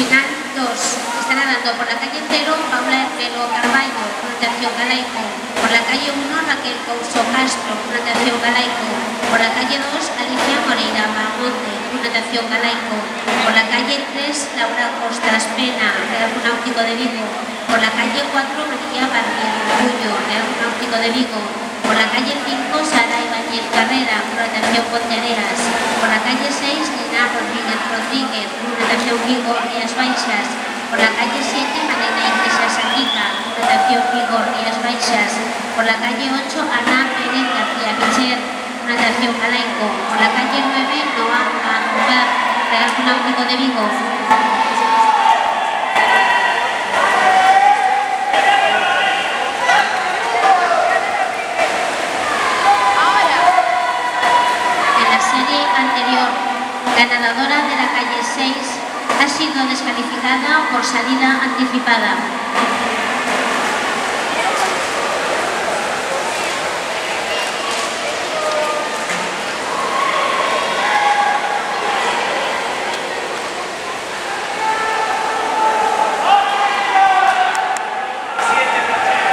Final 2. Estará dando por la calle 0 Paula Herrero Carballo, pronunciación galaico. Por la calle 1 Raquel Couso Castro, pronunciación galaico. Por la calle 2 Alicia Moreira Marmonte, pronunciación galaico. Por la calle 3 Laura Costas Pena, Real Náutico de Vigo. Por la calle 4 María Barrier Cuyo, Real Náutico de Vigo. Por la calle 5 Sara Ibáñez Carrera, pronunciación Ponteareas. Por la calle 6 Lina Rodríguez Rodríguez, pronunciación Vigo, Rías Baixas. Por la calle 7 Malena Iglesias Saquita, pronunciación Vigo, Rías Baixas. Por la calle 8 Ana Pérez García Micher, pronunciación galaico. Por la calle 9 Noa Anbar, Real Náutico de Vigo. La nadadora de la calle 6 ha sido descalificada por salida anticipada.